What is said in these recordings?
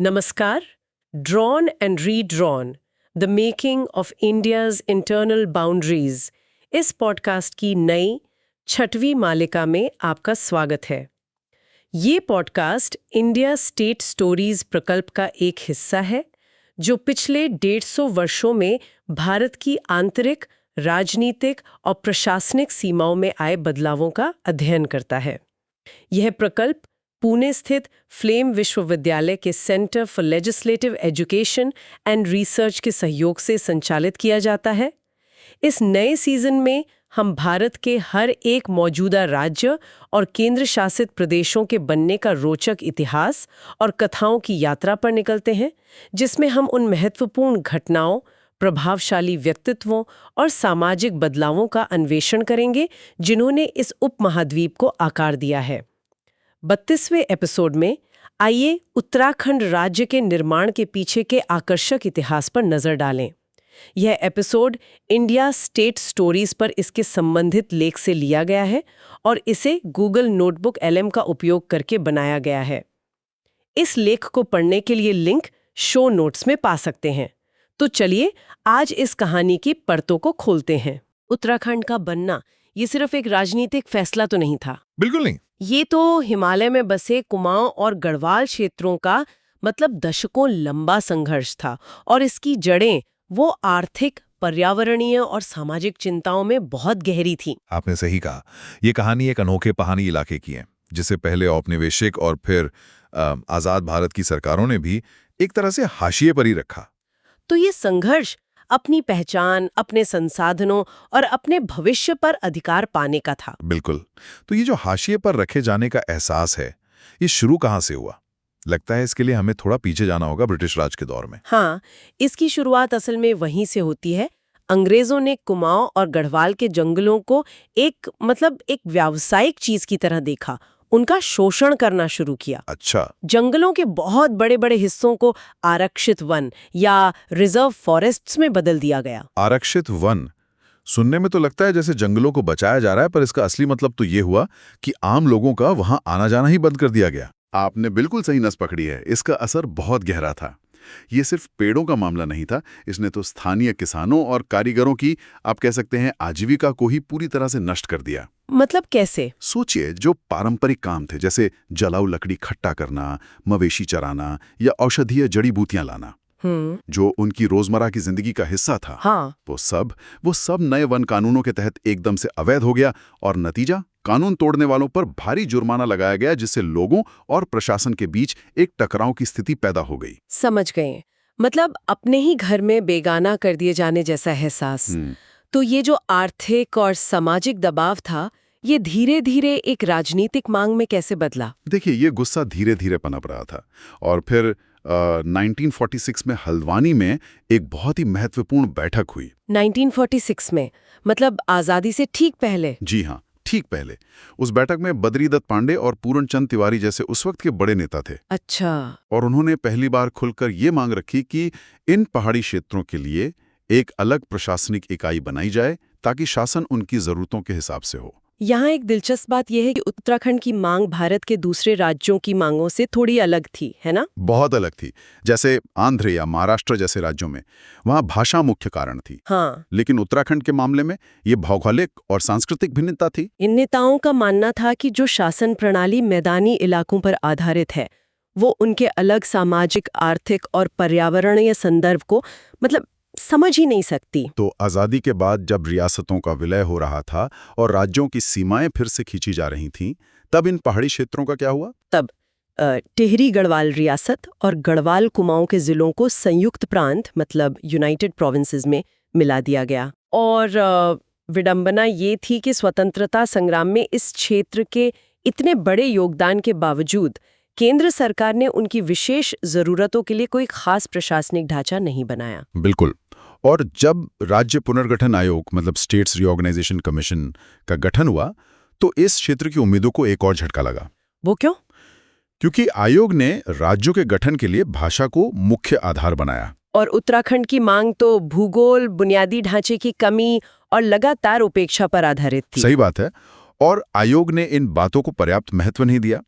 नमस्कार। Drawn and redrawn the making of India's internal boundaries इस podcast की नई 6वीं मालिका में आपका स्वागत है। ये पॉडकास्ट इंडिया स्टेट स्टोरीज प्रकल्प का एक हिस्सा है जो पिछले 150 वर्षों में भारत की आंतरिक, राजनीतिक और प्रशासनिक सीमाओं में आए बदलावों का अध्ययन करता है। यह प्रकल्प पुणे स्थित फ्लेम विश्वविद्यालय के centre for legislative education and research के सहयोग से संचालित किया जाता है। इस नए सीजन में हम भारत के हर एक मौजूदा राज्य और केंद्र शासित प्रदेशों के बनने का रोचक इतिहास और कथाओं की यात्रा पर निकलते हैं, जिसमें हम उन महत्वपूर्ण घटनाओं, प्रभावशाली व्यक्तित्वों और सामाजिक बदलावों का अन्वेषण करेंगे जिन्होंने इस उपमहाद्वीप को आकार दिया है। 32वें एपिसोड में आइए उत्तराखंड राज्य के निर्माण के पीछे के आकर्षक इतिहास पर नजर डालें। यह एपिसोड इंडिया स्टेट स्टोरीज पर इसके संबंधित लेख से लिया गया है और इसे गूगल नोटबुक LM का उपयोग करके बनाया गया है। इस लेख को पढ़ने के लिए लिंक शो नोट्स में पा सकते हैं। तो चलिए आज इस कहानी की परतों को खोलते हैं। उत्तराखंड का बनना ये सिर्फ एक राजनीतिक फैसला तो नहीं था। बिल्कुल नहीं। ये तो हिमालय में बसे कुमाऊं और गढ़वाल क्षेत्रों का दशकों लंबा संघर्ष था और इसकी जड़ें वो आर्थिक, पर्यावरणीय और सामाजिक चिंताओं में बहुत गहरी थी। आपने सही कहा। ये कहानी एक अनोखे पहाड़ी इलाके की है जिसे पहले औपनिवेशिक और फिर आजाद भारत की सरकारों ने भी एक तरह से हाशिए पर ही रखा। तो ये संघर्ष अपनी पहचान, अपने संसाधनों और अपने भविष्य पर अधिकार पाने का था। बिल्कुल। तो ये जो हाशिए पर रखे जाने का एहसास है, ये शुरू कहाँ से हुआ? लगता है इसके लिए हमें थोड़ा पीछे जाना होगा, ब्रिटिश राज के दौर में। हाँ, इसकी शुरुआत असल में वहीं से होती है। अंग्रेजों ने कुमाऊं और गढ़वाल के जंगलों को एक व्यावसायिक चीज की तरह देखा, उनका शोषण करना शुरू किया। अच्छा। जंगलों के बहुत बड़े बड़े हिस्सों को आरक्षित वन या रिजर्व फॉरेस्ट्स में बदल दिया गया। आरक्षित वन सुनने में तो लगता है जैसे जंगलों को बचाया जा रहा है, पर इसका असली मतलब तो ये हुआ कि आम लोगों का वहां आना जाना ही बंद कर दिया गया। आपने बिल्कुल सही नस पकड़ी है। इसका असर बहुत गहरा था। ये सिर्फ पेड़ों का मामला नहीं था, इसने तो स्थानीय किसानों और कारीगरों की, आप कह सकते हैं, आजीविका को ही पूरी तरह से नष्ट कर दिया। मतलब कैसे? सोचिए, जो पारंपरिक काम थे जैसे जलाऊ लकड़ी खट्टा करना, मवेशी चराना या औषधीय जड़ी बूटियां लाना, जो उनकी रोजमर्रा की जिंदगी का हिस्सा था, हाँ। वो सब नए वन कानूनों के तहत एकदम से अवैध हो गया और नतीजा, कानून तोड़ने वालों पर भारी जुर्माना लगाया गया, जिससे लोगों और प्रशासन के बीच एक टकराव की स्थिति पैदा हो गई। समझ गए। मतलब अपने ही घर में बेगाना कर दिए जाने जैसा एहसास। तो ये जो आर्थिक और सामाजिक दबाव था, ये धीरे धीरे एक राजनीतिक मांग में कैसे बदला? देखिए, ये गुस्सा धीरे धीरे पनप रहा था और फिर 1946 में हल्द्वानी में एक बहुत ही महत्वपूर्ण बैठक हुई। 1946 में मतलब आजादी से ठीक पहले? जी हाँ, ठीक पहले। उस बैठक में बद्री दत्त पांडे और पूरण चंद तिवारी जैसे उस वक्त के बड़े नेता थे। अच्छा। और उन्होंने पहली बार खुलकर ये मांग रखी कि इन पहाड़ी क्षेत्रों के लिए एक अलग प्रशासनिक इकाई बनाई जाए ताकि शासन उनकी जरूरतों के हिसाब से हो। यहाँ एक दिलचस्प बात यह है कि उत्तराखंड की मांग भारत के दूसरे राज्यों की मांगों से थोड़ी अलग थी, है ना? बहुत अलग थी। जैसे आंध्र या महाराष्ट्र जैसे राज्यों में वहाँ भाषा मुख्य कारण थी। हाँ। लेकिन उत्तराखंड के मामले में ये भौगोलिक और सांस्कृतिक भिन्नता थी। इन नेताओं का मानना था कि जो शासन प्रणाली मैदानी इलाकों पर आधारित है, वो उनके अलग सामाजिक, आर्थिक और पर्यावरणीय संदर्भ को समझ ही नहीं सकती। तो आज़ादी के बाद जब रियासतों का विलय हो रहा था और राज्यों की सीमाएं फिर से खींची जा रही थीं, तब इन पहाड़ी क्षेत्रों का क्या हुआ? तब टिहरी गढ़वाल रियासत और गढ़वाल कुमाऊं के जिलों को संयुक्त प्रांत यूनाइटेड प्रोविंसेस में मिला दिया गया। और विडंबना ये थी कि स्वतंत्रता संग्राम में इस क्षेत्र के इतने बड़े योगदान के बावजूद केंद्र सरकार ने उनकी विशेष जरूरतों के लिए कोई खास प्रशासनिक ढांचा नहीं बनाया। बिल्कुल। और जब राज्य पुनर्गठन आयोग स्टेट्स रीऑर्गेनाइजेशन कमीशन का गठन हुआ, तो इस क्षेत्र की उम्मीदों को एक और झटका लगा। वो क्यों? क्योंकि आयोग ने राज्यों के गठन के लिए भाषा को मुख्य आधार बनाया। और उत्तराखंड की मांग तो भूगोल, बुनियादी ढांचे की कमी और लगातार उपेक्षा पर आधारित थी। सही बात है। और आयोग ने इन बातों को पर्याप्त महत्व नहीं दिया।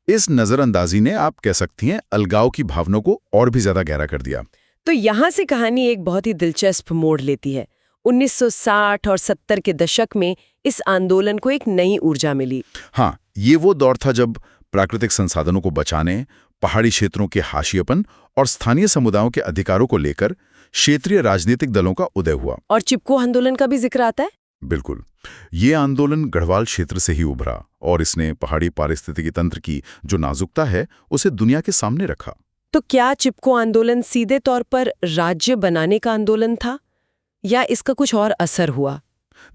इस नजरअंदाजी ने, आप कह सकती हैं, अलगाव की भावना को और भी ज्यादा गहरा कर दिया। तो यहाँ से कहानी एक बहुत ही दिलचस्प मोड़ लेती है। 1960 और 70 के दशक में इस आंदोलन को एक नई ऊर्जा मिली। हाँ, ये वो दौर था जब प्राकृतिक संसाधनों को बचाने, पहाड़ी क्षेत्रों के हाशिएपन और स्थानीय समुदायों के अधिकारों को लेकर क्षेत्रीय राजनीतिक दलों का उदय हुआ। और चिपको आंदोलन का भी जिक्र आता है। बिल्कुल, ये आंदोलन गढ़वाल क्षेत्र से ही उभरा और इसने पहाड़ी पारिस्थितिकी तंत्र की जो नाजुकता है उसे दुनिया के सामने रखा। तो क्या चिपको आंदोलन सीधे तौर पर राज्य बनाने का आंदोलन था या इसका कुछ और असर हुआ?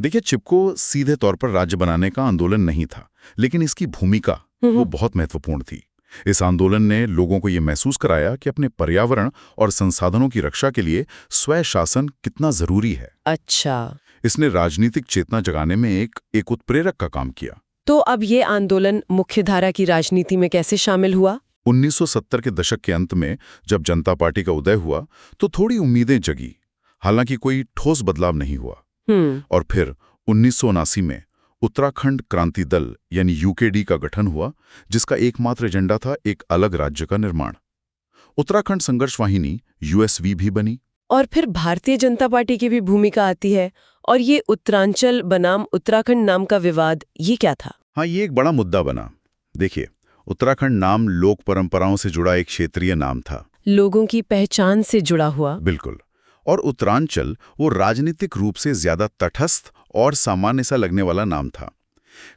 देखिए, चिपको सीधे तौर पर राज्य बनाने का आंदोलन नहीं था, लेकिन इसकी भूमिका वो बहुत महत्वपूर्ण थी। इस आंदोलन ने लोगों को ये महसूस कराया कि अपने पर्यावरण और संसाधनों की रक्षा के लिए स्वयं शासन कितना जरूरी है। अच्छा, इसने राजनीतिक चेतना जगाने में एक उत्प्रेरक का काम किया। तो अब ये आंदोलन मुख्यधारा की राजनीति में कैसे शामिल हुआ? 1970 के दशक के अंत में जब जनता पार्टी का उदय हुआ तो थोड़ी उम्मीदें जगी, हालांकि कोई ठोस बदलाव नहीं हुआ। और फिर 1979 में उत्तराखंड क्रांति दल यानी यूकेडी का गठन हुआ, जिसका एकमात्र एजेंडा था एक अलग राज्य का निर्माण। उत्तराखंड संघर्ष वाहिनी यूएसवी भी बनी। और फिर भारतीय जनता पार्टी की भी भूमिका आती है। और ये उत्तरांचल बनाम उत्तराखंड नाम का विवाद, ये क्या था? हाँ, ये एक बड़ा मुद्दा बना। देखिए, उत्तराखंड नाम लोक परंपराओं से जुड़ा एक क्षेत्रीय नाम था, लोगों की पहचान से जुड़ा हुआ। बिल्कुल। और उत्तरांचल वो राजनीतिक रूप से ज्यादा तटस्थ और सामान्य सा लगने वाला नाम था।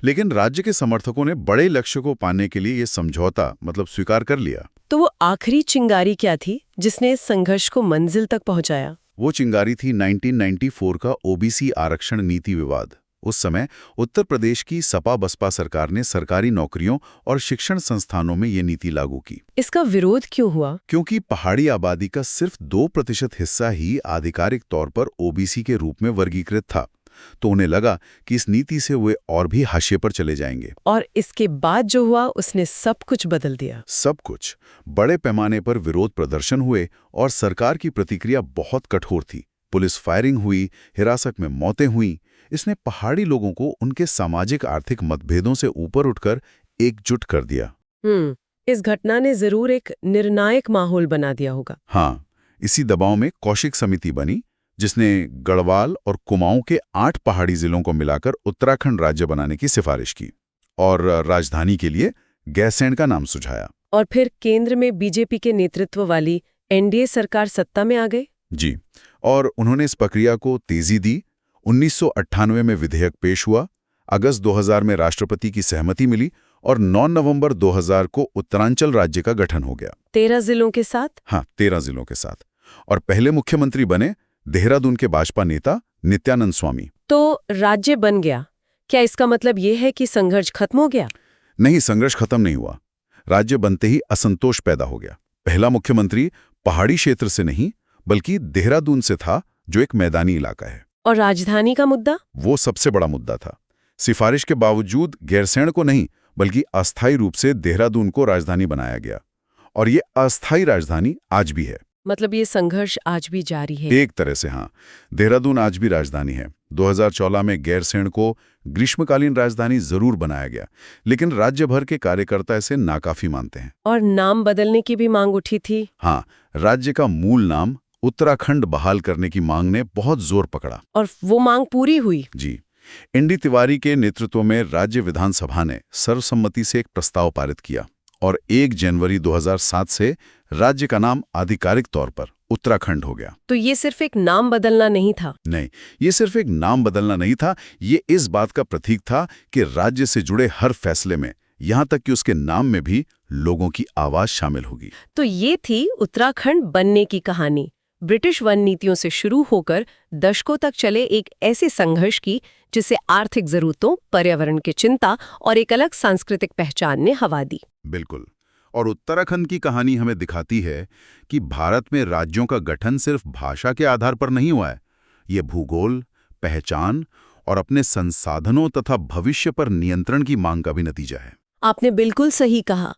लेकिन राज्य के समर्थकों ने बड़े लक्ष्य को पाने के लिए ये समझौता स्वीकार कर लिया। तो वो आखिरी चिंगारी क्या थी जिसने इस संघर्ष को मंजिल तक पहुंचाया? वो चिंगारी थी 1994 का ओबीसी आरक्षण नीति विवाद। उस समय उत्तर प्रदेश की सपा बसपा सरकार ने सरकारी नौकरियों और शिक्षण संस्थानों में ये नीति लागू की। इसका विरोध क्यों हुआ? क्योंकि पहाड़ी आबादी का सिर्फ 2% हिस्सा ही आधिकारिक तौर पर ओबीसी के रूप में वर्गीकृत था, तो उन्हें लगा कि इस नीति से वे और भी हाशिए पर चले जाएंगे। और इसके बाद जो हुआ उसने सब कुछ बदल दिया। सब कुछ। बड़े पैमाने पर विरोध प्रदर्शन हुए और सरकार की प्रतिक्रिया बहुत कठोर थी। पुलिस फायरिंग हुई, हिरासत में मौतें हुई। इसने पहाड़ी लोगों को उनके सामाजिक आर्थिक मतभेदों से ऊपर उठकर एकजुट कर दिया। इस घटना ने जरूर एक निर्णायक माहौल बना दिया होगा। हाँ, इसी दबाव में कौशिक समिति बनी, जिसने गढ़वाल और कुमाऊं के 8 पहाड़ी जिलों को मिलाकर उत्तराखंड राज्य बनाने की सिफारिश की और राजधानी के लिए गैरसैंण का नाम सुझाया। और फिर केंद्र में बीजेपी के नेतृत्व वाली एनडीए सरकार सत्ता में आ गई। जी, और उन्होंने इस प्रक्रिया को तेजी दी। 1998 में विधेयक पेश हुआ, अगस्त 2000 में राष्ट्रपति की सहमति मिली और 9 नवंबर 2000 को उत्तरांचल राज्य का गठन हो गया। 13 जिलों के साथ? हाँ, 13 जिलों के साथ। और पहले मुख्यमंत्री बने देहरादून के भाजपा नेता नित्यानंद स्वामी। तो राज्य बन गया। क्या इसका मतलब ये है कि संघर्ष खत्म हो गया? नहीं, संघर्ष खत्म नहीं हुआ। राज्य बनते ही असंतोष पैदा हो गया। पहला मुख्यमंत्री पहाड़ी क्षेत्र से नहीं बल्कि देहरादून से था, जो एक मैदानी इलाका है। और राजधानी का मुद्दा? वो सबसे बड़ा मुद्दा था। सिफारिश के बावजूद गैरसैंण को नहीं बल्कि अस्थायी रूप से देहरादून को राजधानी बनाया गया। और ये अस्थायी राजधानी आज भी है। मतलब ये संघर्ष आज भी जारी है? एक तरह से हाँ, देहरादून आज भी राजधानी है। 2014 में गैरसैंण को ग्रीष्मकालीन राजधानी जरूर बनाया गया, लेकिन राज्य भर के कार्यकर्ता इसे नाकाफी मानते हैं। और नाम बदलने की भी मांग उठी थी। हाँ, राज्य का मूल नाम उत्तराखंड बहाल करने की मांग ने बहुत जोर पकड़ा। और वो मांग पूरी हुई? जी, एनडी तिवारी के नेतृत्व में राज्य विधानसभा ने सर्वसम्मति से एक प्रस्ताव पारित किया और 1 जनवरी 2007 से राज्य का नाम आधिकारिक तौर पर उत्तराखंड हो गया। तो ये सिर्फ एक नाम बदलना नहीं था? नहीं, ये सिर्फ एक नाम बदलना नहीं था, ये इस बात का प्रतीक था कि राज्य से जुड़े हर फैसले में, यहाँ तक कि उसके नाम में भी, लोगों की आवाज शामिल होगी। तो ये थी उत्तराखंड बनने की कहानी। ब्रिटिश वन नीतियों से शुरू होकर दशकों तक चले एक ऐसे संघर्ष की जिसे आर्थिक जरूरतों, पर्यावरण की चिंता और एक अलग सांस्कृतिक पहचान ने हवा दी। बिल्कुल। और उत्तराखंड की कहानी हमें दिखाती है कि भारत में राज्यों का गठन सिर्फ भाषा के आधार पर नहीं हुआ है। ये भूगोल, पहचान और अपने संसाधनों तथा भविष्य पर नियंत्रण की मांग का भी नतीजा है। आपने बिल्कुल सही कहा।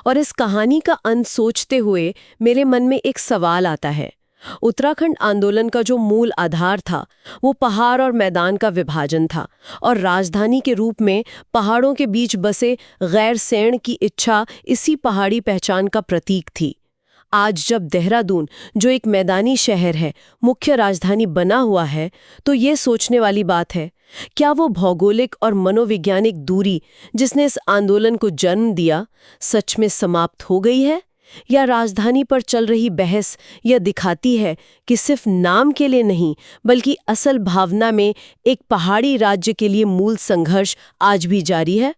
और इस कहानी का अंत सोचते हुए मेरे मन में एक सवाल आता है। उत्तराखंड आंदोलन का जो मूल आधार था वो पहाड़ और मैदान का विभाजन था और राजधानी के रूप में पहाड़ों के बीच बसे गैर सैन्य की इच्छा इसी पहाड़ी पहचान का प्रतीक थी। आज जब देहरादून, जो एक मैदानी शहर है, मुख्य राजधानी बना हुआ है, तो ये सोचने वाली बात है, क्या वो भौगोलिक और मनोवैज्ञानिक दूरी जिसने इस आंदोलन को जन्म दिया, सच में समाप्त हो गई है? या राजधानी पर चल रही बहस यह दिखाती है कि सिर्फ नाम के लिए नहीं, बल्कि असल भावना में एक पहाड़ी राज्य के लिए मूल संघर्ष आज भी जारी है?